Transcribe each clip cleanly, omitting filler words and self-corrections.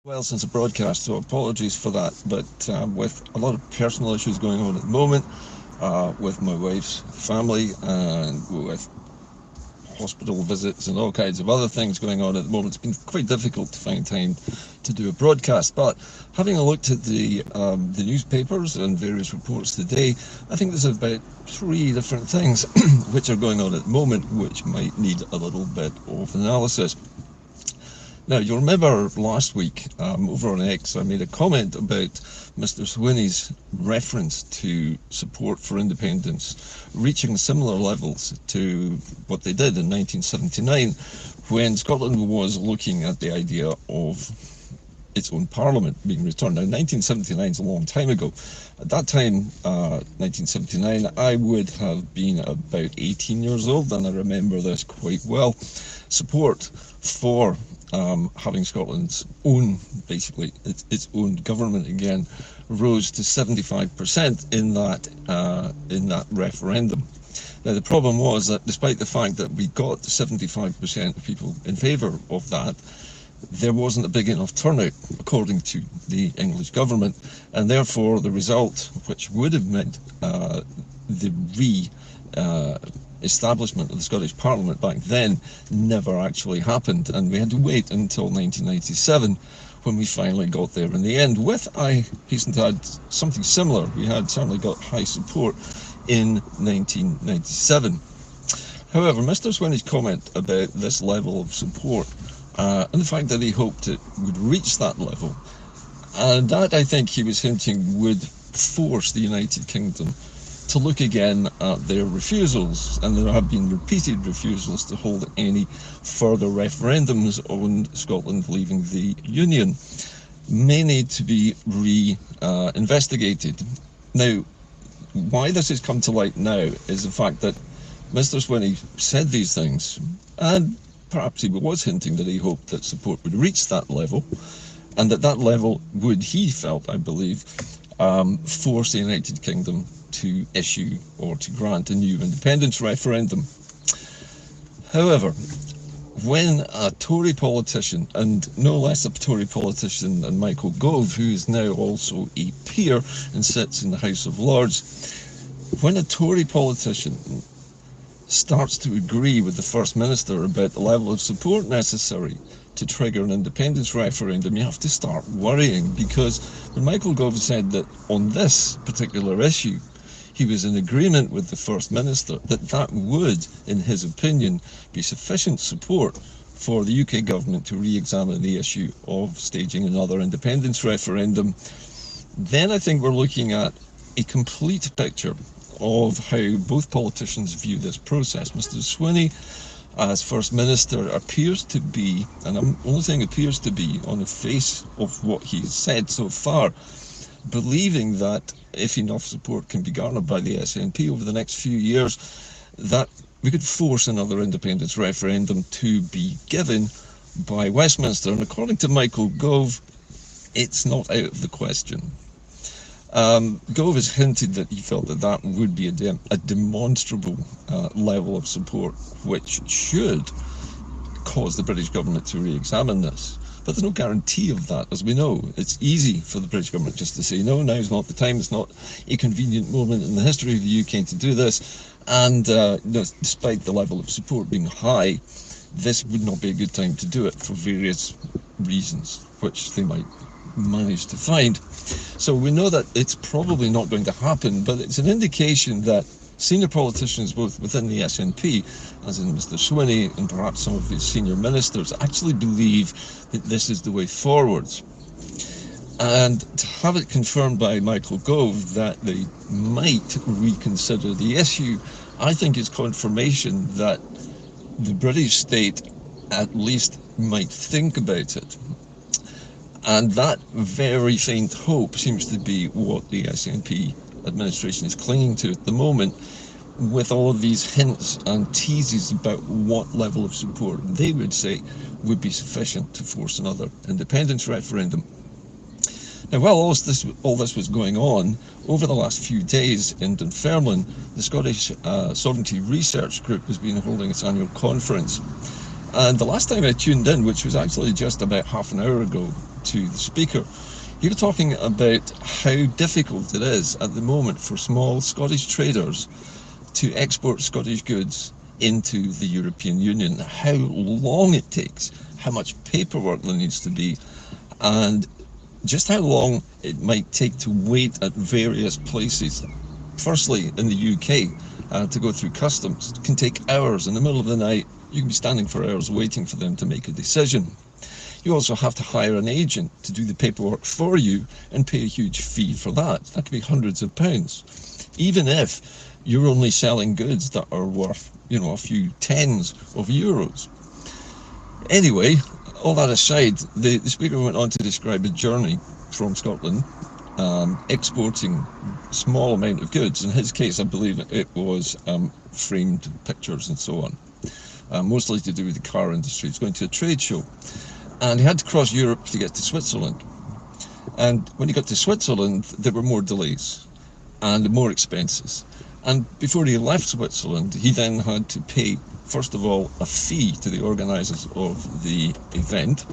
Well, since the broadcast, so apologies for that. But with a lot of personal issues going on at the moment, with my wife's family and with hospital visits and all kinds of other things going on at the moment, it's been quite difficult to find time to do a broadcast. But having a looked at the newspapers and various reports today, I think there's about 3 different things which are going on at the moment which might need a little bit of analysis. Now, you'll remember last week over on X, I made a comment about Mr. Swinney's reference to support for independence reaching similar levels to what they did in 1979 when Scotland was looking at the idea of its own parliament being returned. Now, 1979 is a long time ago. At that time, 1979, I would have been about 18 years old, and I remember this quite well. Support for having Scotland's own, basically its own government again, rose to 75% in that referendum. Now, the problem was that despite the fact that we got 75% of people in favour of that, there wasn't a big enough turnout, according to the English government, and therefore the result, which would have meant the establishment of the Scottish Parliament back then, never actually happened, and we had to wait until 1997 when we finally got there in the end. With, I hasten to add, something similar. We had certainly got high support in 1997. However, Mr. Swinney's comment about this level of support and the fact that he hoped it would reach that level, and that, I think he was hinting, would force the United Kingdom to look again at their refusals, and there have been repeated refusals to hold any further referendums on Scotland leaving the Union, may need to be investigated. Now, why this has come to light now is the fact that Mr. Swinney said these things, and perhaps he was hinting that he hoped that support would reach that level, and that level would, he felt, I believe, force the United Kingdom to issue or to grant a new independence referendum. However, when a Tory politician, and no less a Tory politician than Michael Gove, who is now also a peer and sits in the House of Lords, when a Tory politician starts to agree with the First Minister about the level of support necessary to trigger an independence referendum, you have to start worrying, because when Michael Gove said that on this particular issue he was in agreement with the First Minister, that would, in his opinion, be sufficient support for the UK government to re-examine the issue of staging another independence referendum, then I think we're looking at a complete picture of how both politicians view this process. Mr. Swinney, as First Minister, appears to be, and I'm only saying appears to be, on the face of what he's said so far, believing that if enough support can be garnered by the SNP over the next few years, that we could force another independence referendum to be given by Westminster. And according to Michael Gove, it's not out of the question. Gove has hinted that he felt that would be a demonstrable level of support, which should cause the British government to re-examine this. But there's no guarantee of that, as we know. It's easy for the British government just to say, no, now's not the time, it's not a convenient moment in the history of the UK to do this. And despite the level of support being high, this would not be a good time to do it for various reasons, which they might manage to find. So we know that it's probably not going to happen, but it's an indication that senior politicians, both within the SNP, as in Mr. Swinney and perhaps some of his senior ministers, actually believe that this is the way forwards. And to have it confirmed by Michael Gove that they might reconsider the issue, I think is confirmation that the British state at least might think about it. And that very faint hope seems to be what the SNP administration is clinging to at the moment, with all of these hints and teases about what level of support they would say would be sufficient to force another independence referendum. Now, while all this was going on, over the last few days in Dunfermline, the Scottish Sovereignty Research Group has been holding its annual conference. And the last time I tuned in, which was actually just about half an hour ago, to the Speaker. He was talking about how difficult it is at the moment for small Scottish traders to export Scottish goods into the European Union, how long it takes, how much paperwork there needs to be, and just how long it might take to wait at various places. Firstly, in the UK, to go through customs, it can take hours. In the middle of the night, you can be standing for hours waiting for them to make a decision. You also have to hire an agent to do the paperwork for you and pay a huge fee for that. That could be hundreds of pounds, even if you're only selling goods that are worth, a few tens of euros. Anyway, all that aside, the Speaker went on to describe a journey from Scotland, exporting a small amount of goods. In his case, I believe it was framed pictures and so on, mostly to do with the car industry. It's going to a trade show. And he had to cross Europe to get to Switzerland. And when he got to Switzerland, there were more delays and more expenses. And before he left Switzerland, he then had to pay, first of all, a fee to the organisers of the event.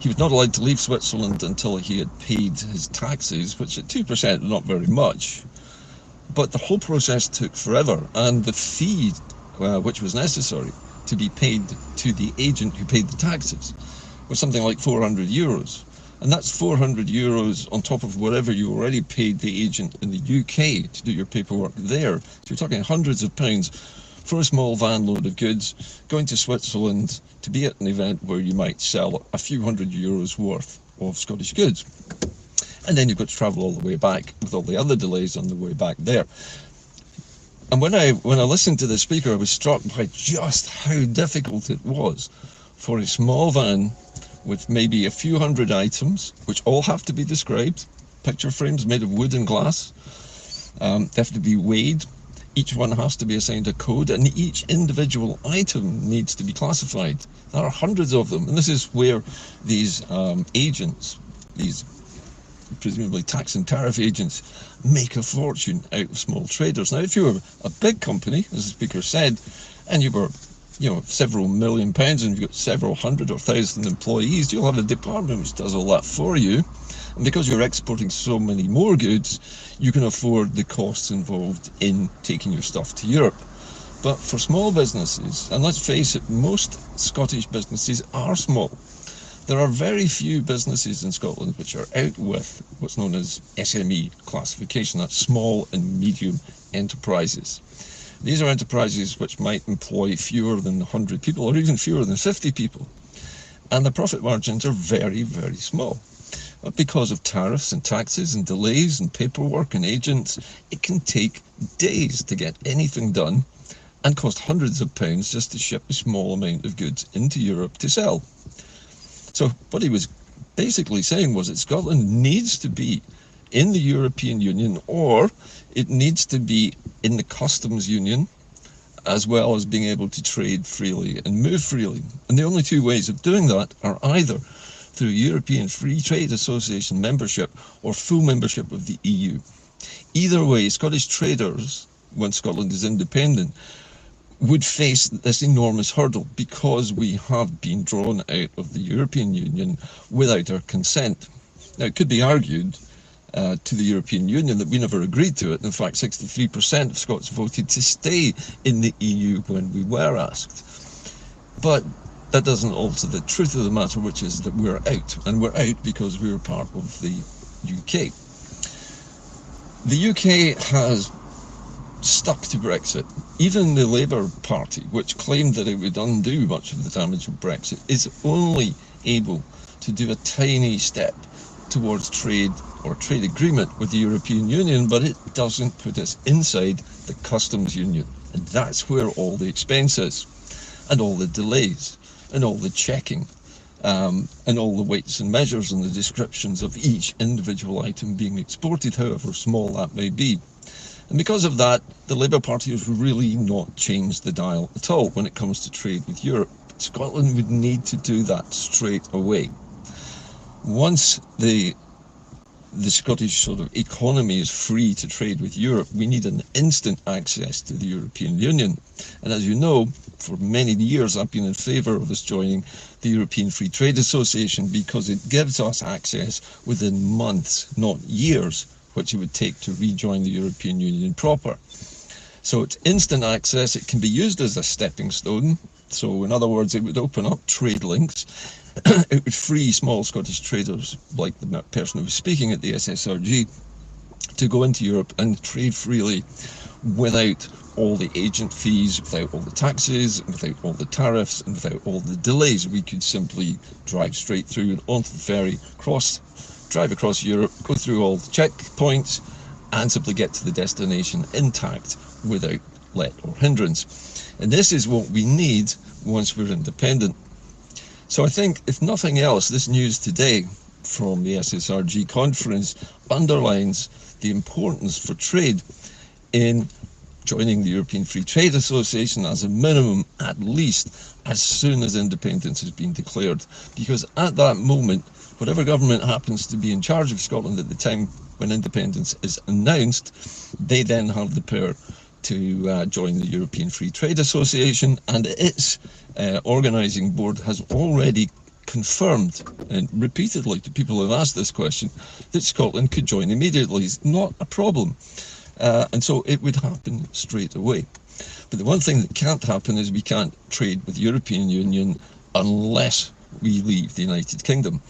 He was not allowed to leave Switzerland until he had paid his taxes, which at 2% not very much. But the whole process took forever, and the fee, which was necessary to be paid to the agent who paid the taxes, was something like 400 euros. And that's 400 euros on top of whatever you already paid the agent in the UK to do your paperwork there. So you're talking hundreds of pounds for a small van load of goods going to Switzerland to be at an event where you might sell a few hundred euros worth of Scottish goods. And then you've got to travel all the way back with all the other delays on the way back there. And when I listened to the Speaker, I was struck by just how difficult it was for a small van with maybe a few hundred items, which all have to be described, picture frames made of wood and glass. They have to be weighed. Each one has to be assigned a code, and each individual item needs to be classified. There are hundreds of them, and this is where these agents, these presumably tax and tariff agents, make a fortune out of small traders. Now, if you were a big company, as the Speaker said, and you were several million pounds and you've got several hundred or thousand employees, you'll have a department which does all that for you. And because you're exporting so many more goods, you can afford the costs involved in taking your stuff to Europe. But for small businesses, and let's face it, most Scottish businesses are small. There are very few businesses in Scotland which are out with what's known as SME classification, that's small and medium enterprises. These are enterprises which might employ fewer than 100 people or even fewer than 50 people. And the profit margins are very, very small. But because of tariffs and taxes and delays and paperwork and agents, it can take days to get anything done and cost hundreds of pounds just to ship a small amount of goods into Europe to sell. So what he was basically saying was that Scotland needs to be in the European Union, or it needs to be in the customs union, as well as being able to trade freely and move freely. And the only two ways of doing that are either through European Free Trade Association membership or full membership of the EU. Either way, Scottish traders, when Scotland is independent, would face this enormous hurdle because we have been drawn out of the European Union without our consent. Now, it could be argued to the European Union that we never agreed to it. In fact, 63% of Scots voted to stay in the EU when we were asked. But that doesn't alter the truth of the matter, which is that we're out. And we're out because we're part of the UK. The UK has stuck to Brexit. Even the Labour Party, which claimed that it would undo much of the damage of Brexit, is only able to do a tiny step towards trade or trade agreement with the European Union, but it doesn't put us inside the customs union. And that's where all the expense is, and all the delays, and all the checking, and all the weights and measures and the descriptions of each individual item being exported, however small that may be. And because of that, the Labour Party has really not changed the dial at all when it comes to trade with Europe. Scotland would need to do that straight away. Once the the Scottish sort of economy is free to trade with Europe, we need an instant access to the European Union. And as you know, for many years I've been in favour of us joining the European Free Trade Association because it gives us access within months, not years, which it would take to rejoin the European Union proper. So it's instant access. It can be used as a stepping stone. So in other words, it would open up trade links. It would free small Scottish traders, like the person who was speaking at the SSRG, to go into Europe and trade freely without all the agent fees, without all the taxes, without all the tariffs, and without all the delays. We could simply drive straight through and onto the ferry, drive across Europe, go through all the checkpoints, and simply get to the destination intact without let or hindrance. And this is what we need once we're independent. So I think, if nothing else, this news today from the SSRG conference underlines the importance for trade in joining the European Free Trade Association as a minimum, at least as soon as independence has been declared. Because at that moment, whatever government happens to be in charge of Scotland at the time when independence is announced, they then have the power to join the European Free Trade Association, and its organising board has already confirmed, and repeatedly to people who have asked this question, that Scotland could join immediately. It's not a problem. And so it would happen straight away. But the one thing that can't happen is we can't trade with the European Union unless we leave the United Kingdom.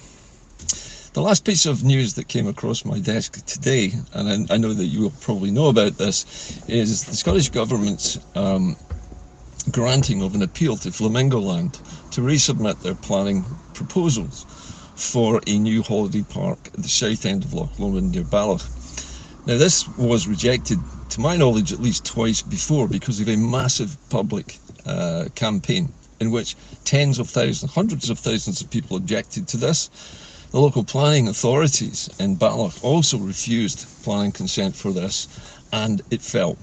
The last piece of news that came across my desk today, and I know that you will probably know about this, is the Scottish Government's granting of an appeal to Flamingoland to resubmit their planning proposals for a new holiday park at the south end of Loch Lomond near Ballach. Now, this was rejected, to my knowledge, at least twice before because of a massive public campaign in which tens of thousands, hundreds of thousands of people objected to this. The local planning authorities in Ballach also refused planning consent for this, and it fell.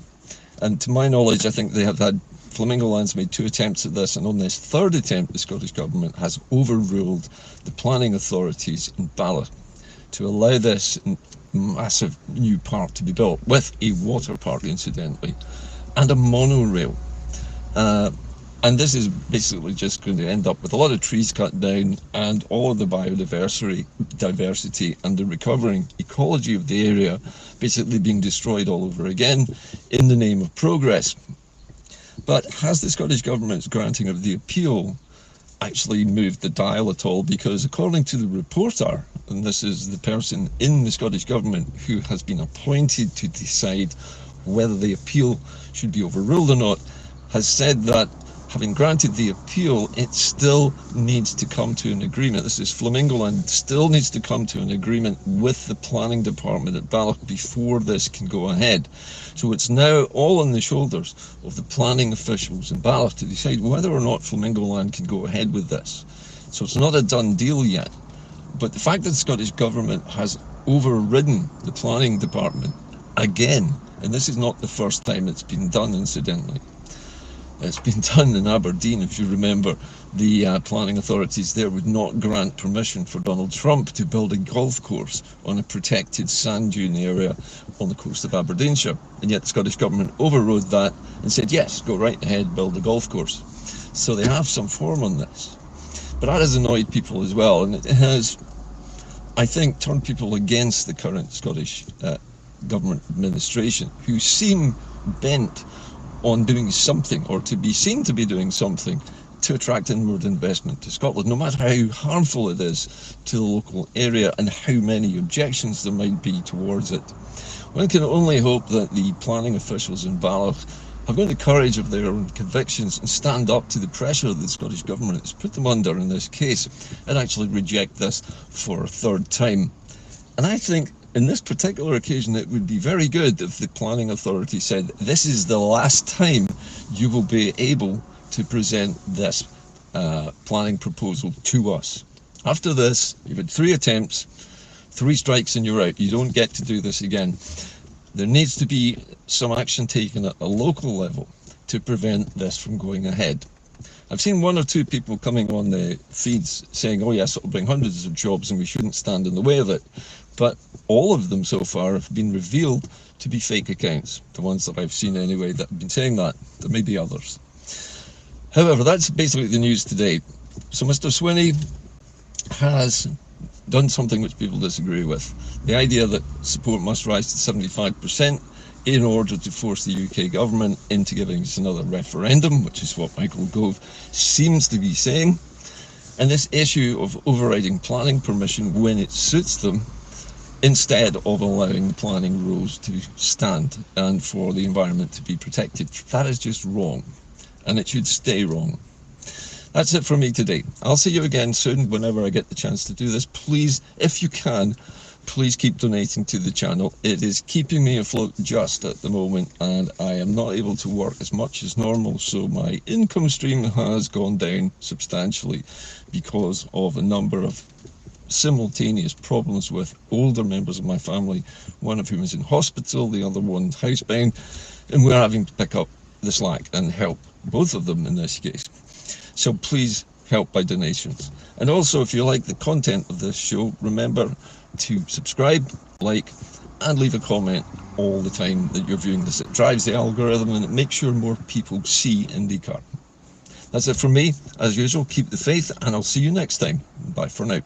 And to my knowledge, I think they have had, Flamingoland's made 2 attempts at this, and on this 3rd attempt, the Scottish Government has overruled the planning authorities in Ballach to allow this massive new park to be built, with a water park, incidentally, and a monorail. And this is basically just going to end up with a lot of trees cut down and all of the biodiversity and the recovering ecology of the area basically being destroyed all over again in the name of progress. But has the Scottish Government's granting of the appeal actually moved the dial at all? Because according to the reporter, and this is the person in the Scottish Government who has been appointed to decide whether the appeal should be overruled or not, has said that having granted the appeal, it still needs to come to an agreement. This is Flamingoland still needs to come to an agreement with the planning department at Ballach before this can go ahead. So it's now all on the shoulders of the planning officials in Ballach to decide whether or not Flamingoland can go ahead with this. So it's not a done deal yet. But the fact that the Scottish Government has overridden the planning department again, and this is not the first time it's been done, incidentally. It's been done in Aberdeen, if you remember. The planning authorities there would not grant permission for Donald Trump to build a golf course on a protected sand dune area on the coast of Aberdeenshire. And yet the Scottish Government overrode that and said, yes, go right ahead, build a golf course. So they have some form on this. But that has annoyed people as well, and it has, I think, turned people against the current Scottish government administration, who seem bent on doing something, or to be seen to be doing something, to attract inward investment to Scotland, no matter how harmful it is to the local area and how many objections there might be towards it. One can only hope that the planning officials in Ballach have got the courage of their own convictions and stand up to the pressure that the Scottish Government has put them under in this case, and actually reject this for a 3rd time. And I think in this particular occasion, it would be very good if the planning authority said, this is the last time you will be able to present this planning proposal to us. After this, you've had 3 attempts, 3 strikes and you're out. You don't get to do this again. There needs to be some action taken at a local level to prevent this from going ahead. I've seen 1 or 2 people coming on the feeds saying, oh yes, it'll bring hundreds of jobs and we shouldn't stand in the way of it. but all of them so far have been revealed to be fake accounts, the ones that I've seen anyway that have been saying that. There may be others. However, that's basically the news today. So Mr. Swinney has done something which people disagree with. The idea that support must rise to 75% in order to force the UK government into giving us another referendum, which is what Michael Gove seems to be saying. And this issue of overriding planning permission when it suits them, instead of allowing the planning rules to stand and for the environment to be protected. That is just wrong, and it should stay wrong. That's it for me today. I'll see you again soon whenever I get the chance to do this. Please, if you can, please keep donating to the channel. It is keeping me afloat just at the moment, and I am not able to work as much as normal, so my income stream has gone down substantially because of a number of simultaneous problems with older members of my family, one of whom is in hospital, the other one's housebound, and we're having to pick up the slack and help both of them in this case. So please help by donations. And also, if you like the content of this show, remember to subscribe, like, and leave a comment all the time that you're viewing this. It drives the algorithm and it makes sure more people see Inde-Car. That's it from me. As usual, keep the faith, and I'll see you next time. Bye for now.